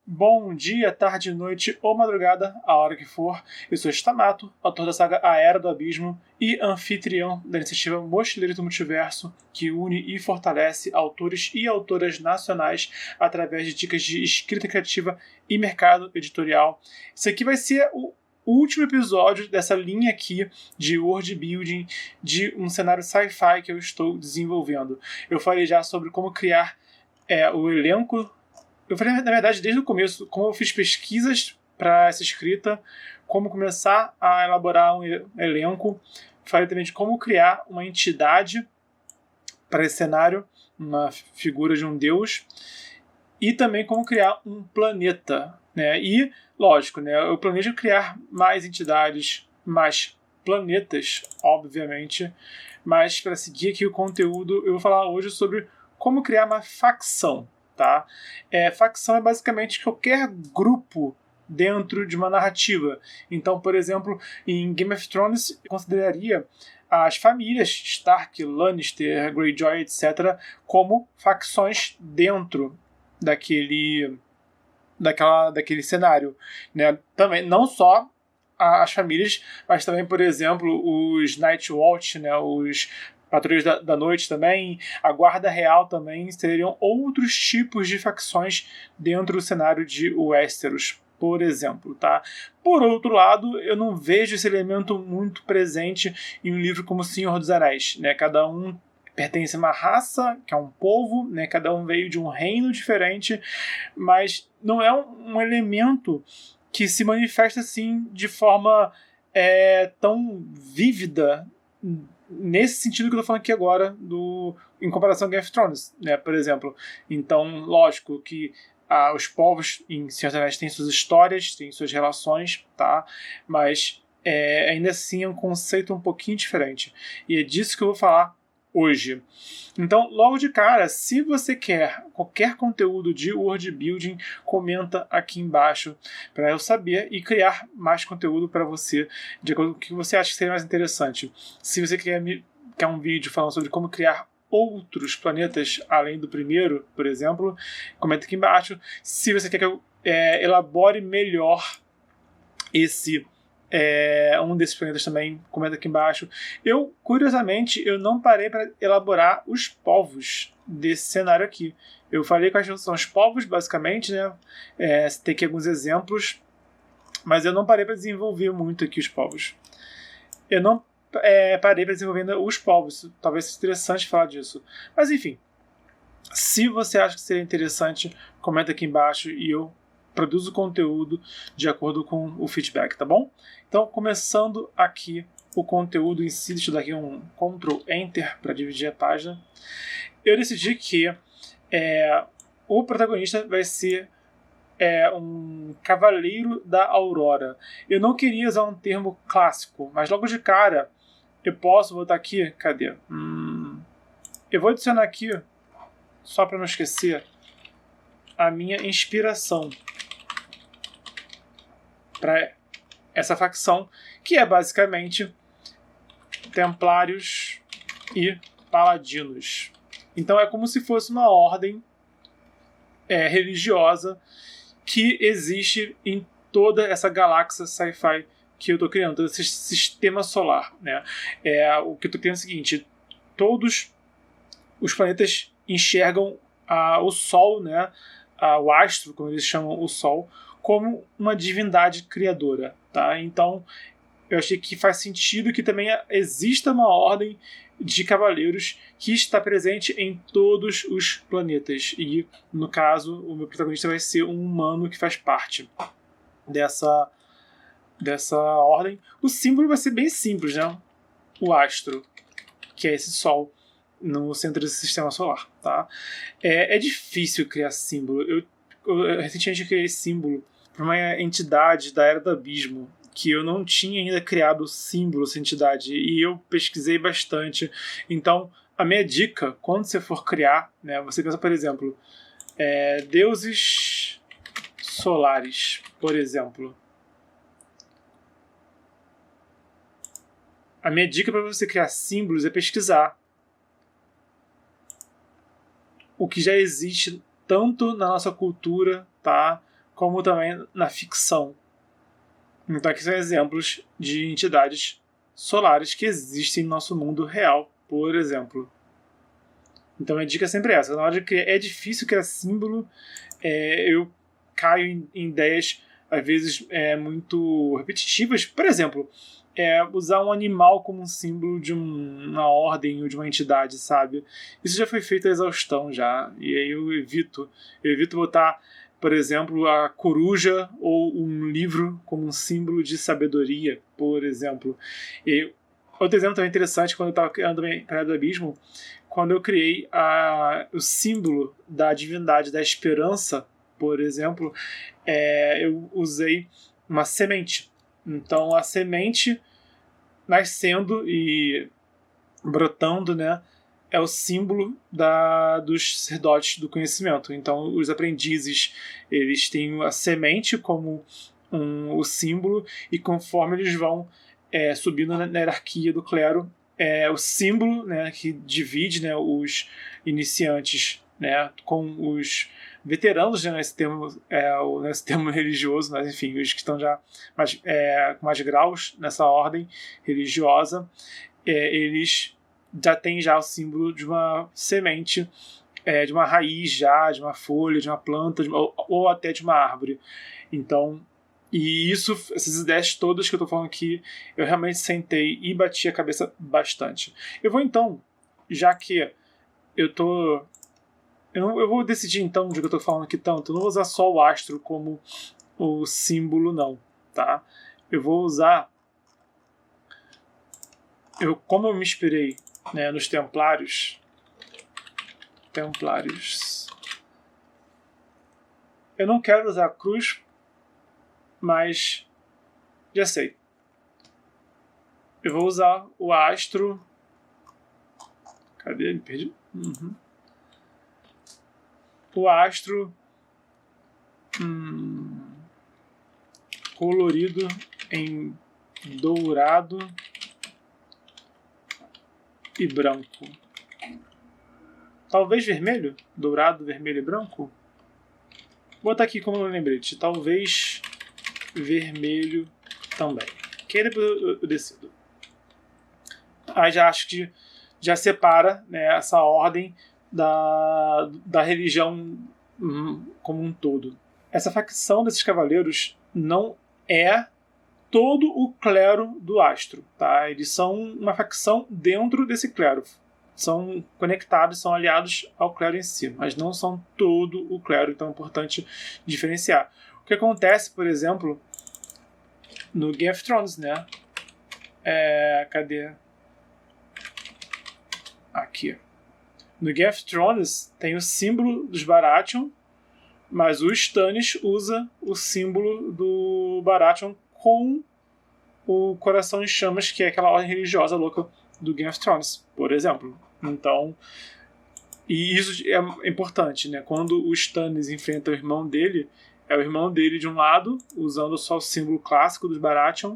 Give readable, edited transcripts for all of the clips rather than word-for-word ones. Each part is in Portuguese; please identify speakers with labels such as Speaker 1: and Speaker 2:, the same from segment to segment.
Speaker 1: Bom dia, tarde, noite ou madrugada, a hora que for. Eu sou Stamato, autor da saga A Era do Abismo e anfitrião da iniciativa Mochileiros do Multiverso, que une e fortalece autores e autoras nacionais através de dicas de escrita criativa e mercado editorial. Isso aqui vai ser o último episódio dessa linha aqui de world building de um cenário sci-fi que eu estou desenvolvendo. Eu falei já sobre como criar o elenco. Eu falei, na verdade, desde o começo, como eu fiz pesquisas para essa escrita, como começar a elaborar um elenco. Falei também de como criar uma entidade para esse cenário, uma figura de um deus, e também como criar um planeta, né? E, lógico, né, eu planejo criar mais entidades, mais planetas, obviamente, mas para seguir aqui o conteúdo, eu vou falar hoje sobre como criar uma facção. Tá? Facção é basicamente qualquer grupo dentro de uma narrativa. Então, por exemplo, em Game of Thrones, eu consideraria as famílias Stark, Lannister, Greyjoy, etc., como facções dentro daquele cenário. Né? Também, não só as famílias, mas também, por exemplo, os Night Watch, né? Os Patrulhas da Noite também, a Guarda Real também, seriam outros tipos de facções dentro do cenário de Westeros, por exemplo. Tá? Por outro lado, eu não vejo esse elemento muito presente em um livro como O Senhor dos Anéis. Né? Cada um pertence a uma raça, que é um povo, né? Cada um veio de um reino diferente, mas não é um elemento que se manifesta assim de forma tão vívida nesse sentido que eu tô falando aqui agora, em comparação a Game of Thrones, né, por exemplo. Então, lógico que os povos em Senhor dos Anéis têm suas histórias, têm suas relações, tá? Mas ainda assim é um conceito um pouquinho diferente. E é disso que eu vou falar hoje. Então, logo de cara, se você quer qualquer conteúdo de world building, comenta aqui embaixo para eu saber e criar mais conteúdo para você, de acordo com o que você acha que seria mais interessante. Se você quer um vídeo falando sobre como criar outros planetas além do primeiro, por exemplo, comenta aqui embaixo. Se você quer que eu elabore melhor um desses planetas também, comenta aqui embaixo. Curiosamente, eu não parei para elaborar os povos desse cenário aqui. Eu falei quais são os povos, basicamente, né? Tem aqui alguns exemplos, mas eu não parei para desenvolver muito aqui os povos. Eu não parei para desenvolver ainda os povos. Talvez seja interessante falar disso. Mas, enfim, se você acha que seria interessante, comenta aqui embaixo e eu produzo conteúdo de acordo com o feedback, tá bom? Então, começando aqui o conteúdo em si, deixa eu dar aqui um Ctrl Enter para dividir a página. Eu decidi que o protagonista vai ser um Cavaleiro da Aurora. Eu não queria usar um termo clássico, mas logo de cara eu posso botar aqui, cadê? Eu vou adicionar aqui, só para não esquecer, a minha inspiração para essa facção, que é basicamente Templários e Paladinos. Então é como se fosse uma ordem religiosa que existe em toda essa galáxia sci-fi que eu estou criando, todo esse sistema solar. Né? O que eu estou criando é o seguinte: todos os planetas enxergam o Sol, né? O astro, como eles chamam o Sol, como uma divindade criadora. Tá? Então, eu achei que faz sentido que também exista uma ordem de cavaleiros que está presente em todos os planetas. E, no caso, o meu protagonista vai ser um humano que faz parte dessa ordem. O símbolo vai ser bem simples, né? O astro, que é esse Sol no centro desse sistema solar. Tá? É difícil criar símbolo. Eu recentemente criei símbolo para uma entidade da Era do Abismo, que eu não tinha ainda criado o símbolo dessa entidade, e eu pesquisei bastante. Então, a minha dica, quando você for criar, né, você pensa, por exemplo, deuses solares, por exemplo. A minha dica para você criar símbolos é pesquisar o que já existe tanto na nossa cultura, tá, como também na ficção. Então aqui são exemplos de entidades solares que existem no nosso mundo real, por exemplo. Então a dica é sempre essa. Na hora de criar, é difícil criar símbolo. Eu caio em ideias, às vezes, muito repetitivas. Por exemplo, usar um animal como um símbolo de uma ordem ou de uma entidade, sabe? Isso já foi feito a exaustão já. E aí eu evito botar, por exemplo, a coruja ou um livro como um símbolo de sabedoria, por exemplo. E outro exemplo também interessante, quando eu estava criando também Praia do Abismo, quando eu criei o símbolo da divindade da esperança, por exemplo, eu usei uma semente. Então a semente nascendo e brotando, né, é o símbolo dos sacerdotes do conhecimento. Então os aprendizes, eles têm a semente como o símbolo, e conforme eles vão subindo na hierarquia do clero, o símbolo, né, que divide, né, os iniciantes, né, com os veteranos, né, nesse termo religioso, mas enfim, os que estão já com mais graus nessa ordem religiosa, eles já têm já o símbolo de uma semente, de uma raiz já, de uma folha, de uma planta, ou até de uma árvore. Então, e essas ideias todas que eu estou falando aqui, eu realmente sentei e bati a cabeça bastante. Eu vou então, já que eu vou decidir então de que eu estou falando aqui tanto, eu não vou usar só o astro como o símbolo não, tá? Eu vou usar, como eu me inspirei, né, nos Templários, eu não quero usar a cruz, mas já sei. Eu vou usar o astro. Cadê? Me perdi. O astro colorido em dourado e branco. Talvez vermelho? Dourado, vermelho e branco? Vou botar aqui como lembrete. Talvez vermelho também. Que aí depois eu decido. Aí já acho que já separa, né, essa ordem da religião como um todo. Essa facção desses cavaleiros não é todo o clero do astro, tá? Eles são uma facção dentro desse clero. São conectados, são aliados ao clero em si, mas não são todo o clero, então é importante diferenciar. O que acontece, por exemplo, no Game of Thrones, né? Cadê? Aqui. No Game of Thrones tem o símbolo dos Baratheon, mas o Stannis usa o símbolo do Baratheon com o coração em chamas, que é aquela ordem religiosa louca do Game of Thrones, por exemplo. Então, e isso é importante, né? Quando o Stannis enfrenta o irmão dele, é o irmão dele de um lado, usando só o símbolo clássico dos Baratheon,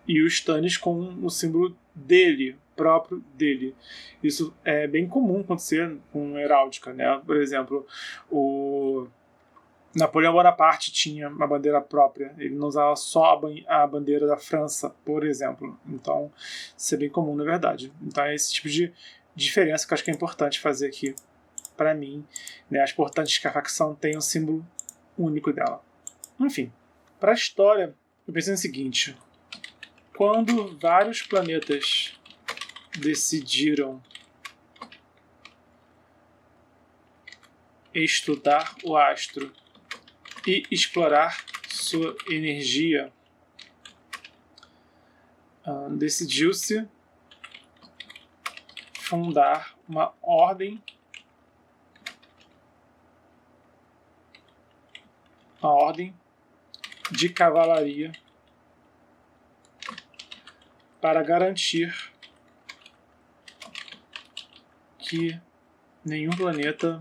Speaker 1: e o Stannis com o símbolo dele, próprio dele. Isso é bem comum acontecer com heráldica, né? Por exemplo, o Napoleão Bonaparte tinha uma bandeira própria, ele não usava só a bandeira da França, por exemplo. Então, isso é bem comum, na verdade. Então, é esse tipo de diferença que eu acho que é importante fazer aqui, para mim, né? É importante que a facção tenha um símbolo único dela. Enfim, para a história, eu pensei no seguinte: quando vários planetas decidiram estudar o astro e explorar sua energia, decidiu-se fundar uma ordem de cavalaria para garantir que nenhum planeta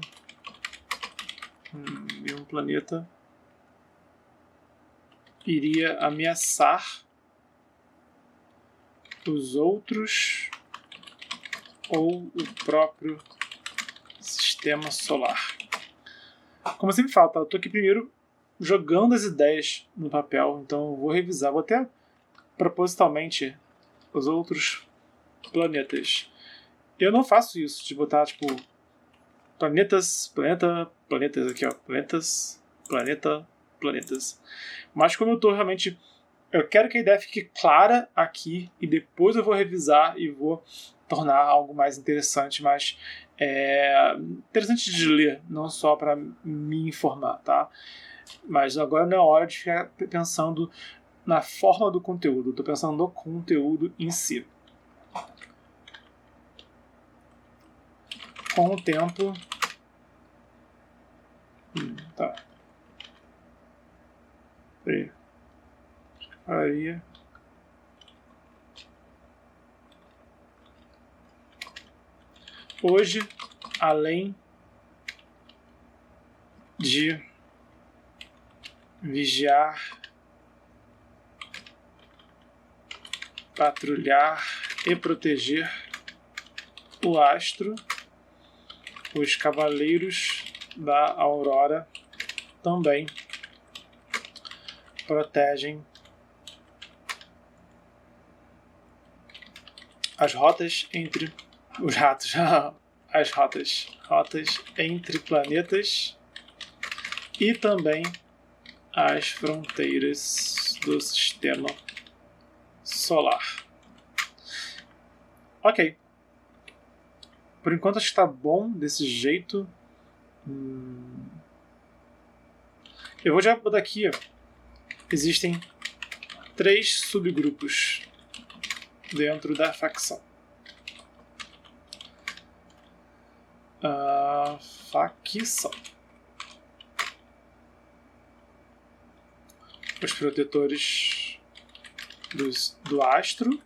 Speaker 1: iria ameaçar os outros ou o próprio sistema solar. Como eu sempre falo, tá? Eu tô aqui primeiro jogando as ideias no papel, então eu vou revisar, vou até propositalmente os outros planetas. Eu não faço isso de botar tipo planetas aqui, ó, planetas. Mas como eu tô realmente, eu quero que a ideia fique clara aqui e depois eu vou revisar e vou tornar algo mais interessante, mais interessante de ler, não só para me informar, tá? Mas agora não é hora de ficar pensando na forma do conteúdo, estou pensando no conteúdo em si. Com o tempo... tá. Peraí. Hoje, além de vigiar, patrulhar e proteger o astro, os Cavaleiros da Aurora também protegem as rotas entre os ratos, as rotas entre planetas e também as fronteiras do sistema solar. Ok. Por enquanto acho que está bom desse jeito. Eu vou já botar aqui, ó. Existem 3 subgrupos dentro da facção. Facção. Os protetores do astro,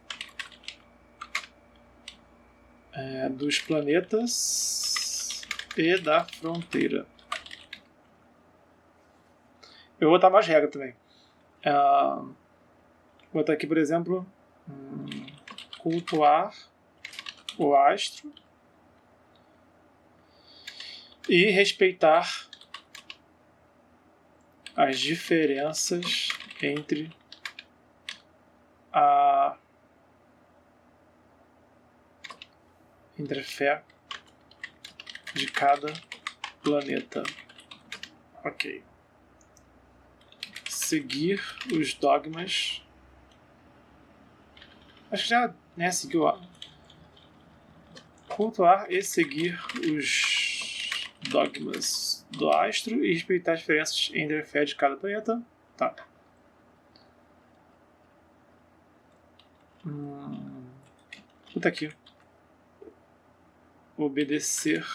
Speaker 1: dos planetas e da fronteira. Eu vou botar mais regra também. Vou botar aqui, por exemplo, cultuar o astro e respeitar as diferenças entre a fé de cada planeta. Ok. Seguir os dogmas. Acho que já seguiu lá. Cultuar e seguir os dogmas do astro e respeitar as diferenças entre a fé de cada planeta. Tá. Puta aqui. Obedecer.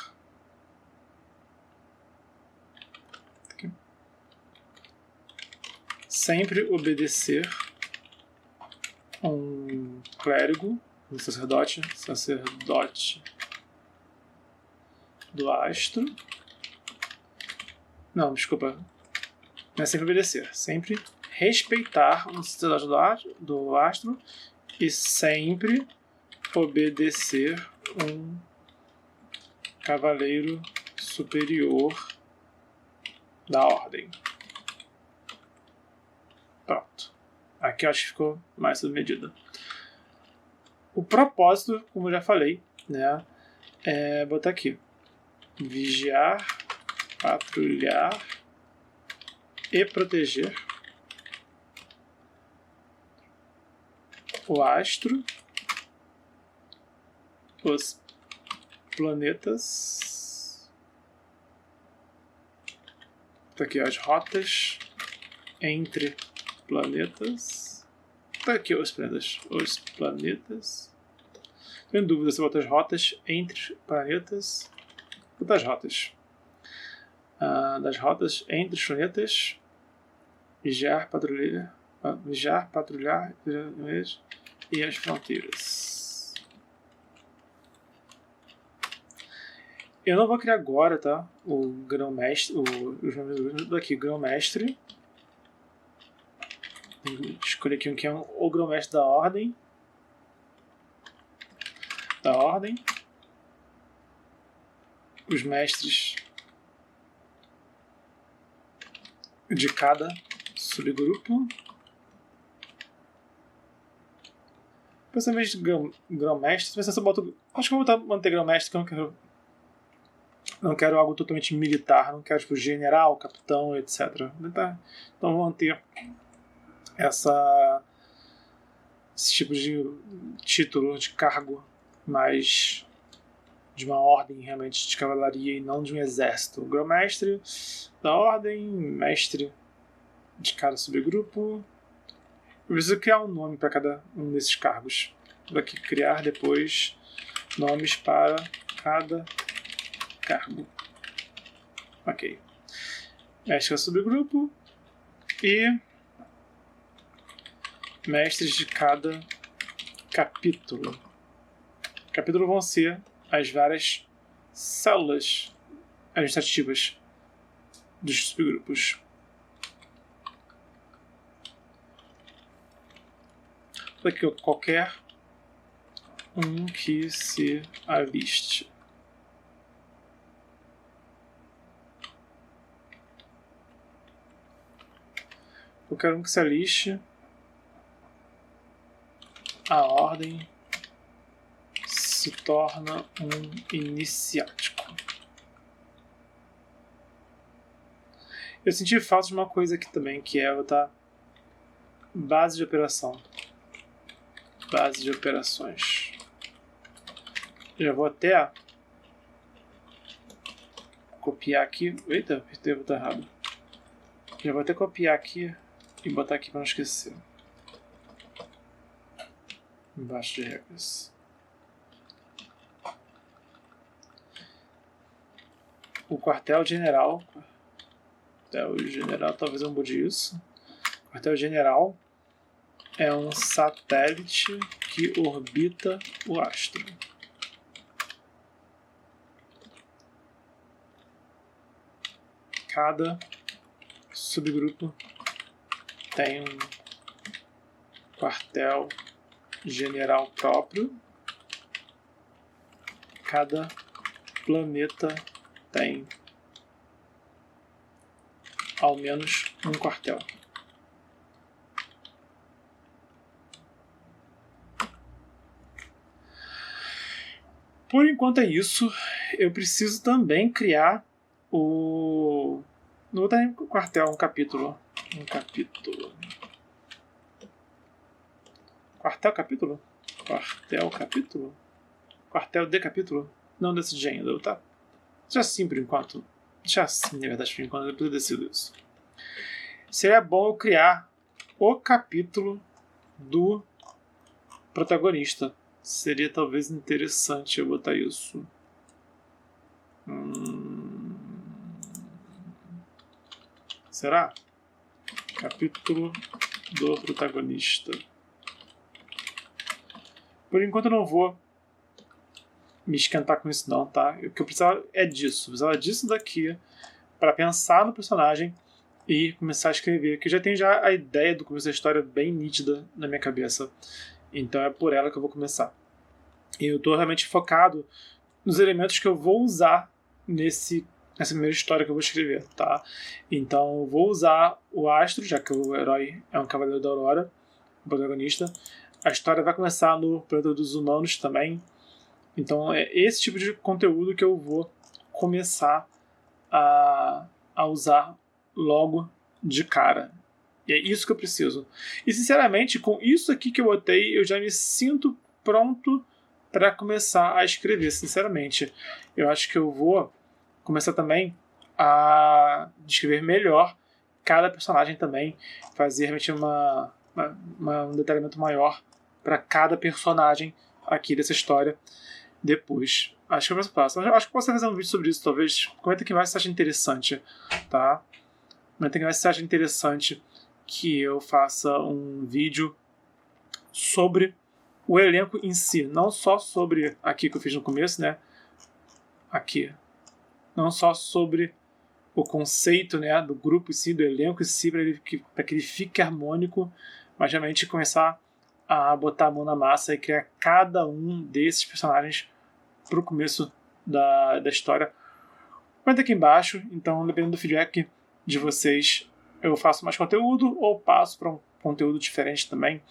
Speaker 1: Aqui. Sempre obedecer um clérigo, um sacerdote do astro. Não, desculpa. Não é sempre obedecer. Sempre respeitar um sacerdote do astro e sempre obedecer um cavaleiro superior da ordem. Pronto. Aqui eu acho que ficou mais sob medida. O propósito, como eu já falei, né, é botar aqui: vigiar, patrulhar e proteger o astro, os planetas, tá aqui as rotas entre planetas, tá aqui os planetas, tô em dúvida se eu boto as rotas entre planetas, ou das rotas, das rotas entre os planetas, vigiar, patrulhar e as fronteiras. Eu não vou criar agora, tá? O grão-mestre, os nomes daqui, grão-mestre. Escolher aqui um que é o grão-mestre da ordem. Os mestres de cada subgrupo. Depois, ao invés de grão-mestre, se eu boto, acho que eu vou manter grão-mestre, que eu não quero algo totalmente militar, não quero tipo general, capitão, etc. Então vou manter esse tipo de título, de cargo, mais de uma ordem realmente de cavalaria e não de um exército. O grão-mestre da ordem, mestre de cada subgrupo. Eu preciso criar um nome para cada um desses cargos. Vou aqui criar depois nomes para cada cargo. Ok. Mestre de subgrupo e mestres de cada capítulo. Capítulo vão ser as várias células administrativas dos subgrupos. Aqui qualquer um que se aliste. Qualquer um que se aliste, a ordem se torna um iniciático. Eu senti falta de uma coisa aqui também, que é botar base de operação. Base de operações. Já vou até copiar aqui. Eita, apertei o botão errado. Já vou até copiar aqui e botar aqui para não esquecer. Embaixo de regras. O quartel-general. Quartel-general, talvez eu mude isso. Quartel-general é um satélite que orbita o astro. Cada subgrupo tem um quartel-general próprio. Cada planeta tem ao menos um quartel. Por enquanto é isso. Eu preciso também criar o... Não vou ter quartel, um capítulo. Quartel-capítulo? Quartel-capítulo? Quartel de capítulo? Não decidi ainda, tá? Deixa assim por enquanto. Deixa assim, na verdade, por enquanto. Depois eu decido isso. Seria bom eu criar o capítulo do protagonista. Seria talvez interessante eu botar isso. Será? Capítulo do protagonista. Por enquanto eu não vou me esquentar com isso não, tá? O que eu precisava é disso. Eu precisava disso daqui para pensar no personagem e começar a escrever. Que eu já tenho a ideia do começo da história bem nítida na minha cabeça. Então é por ela que eu vou começar. E eu estou realmente focado nos elementos que eu vou usar nessa primeira história que eu vou escrever, tá? Então eu vou usar o astro, já que o herói é um cavaleiro da aurora, o protagonista. A história vai começar no planeta dos humanos também. Então é esse tipo de conteúdo que eu vou começar a usar logo de cara. E é isso que eu preciso. E sinceramente, com isso aqui que eu botei, eu já me sinto pronto para começar a escrever, sinceramente. Eu acho que eu vou começar também a descrever melhor cada personagem também, fazer realmente um detalhamento maior para cada personagem aqui dessa história depois. Acho que é o próximo passo. Acho que posso fazer um vídeo sobre isso, talvez. Comenta aqui mais se acha interessante, tá? Comenta aqui mais se acha interessante que eu faça um vídeo sobre o elenco em si, não só sobre aqui que eu fiz no começo, né? Aqui. Não só sobre o conceito, né, do grupo em si, do elenco em si, para que ele fique harmônico, mas realmente começar a botar a mão na massa e criar cada um desses personagens para o começo da história. Comenta aqui embaixo, então dependendo do feedback de vocês, eu faço mais conteúdo ou passo para um conteúdo diferente também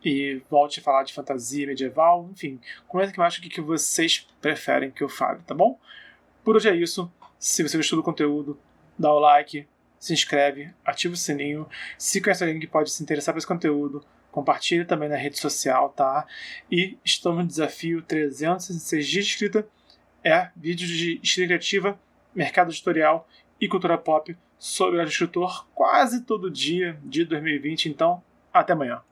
Speaker 1: e volte a falar de fantasia medieval, enfim, comenta aqui embaixo o que vocês preferem que eu fale, tá bom? Por hoje é isso. Se você gostou do conteúdo, dá o like, se inscreve, ativa o sininho. Se conhece alguém que pode se interessar por esse conteúdo, compartilha também na rede social, tá? E estamos no desafio 366 dias de escrita. É vídeo de escrita criativa, mercado editorial e cultura pop sobre o escritor quase todo dia de 2020. Então, até amanhã.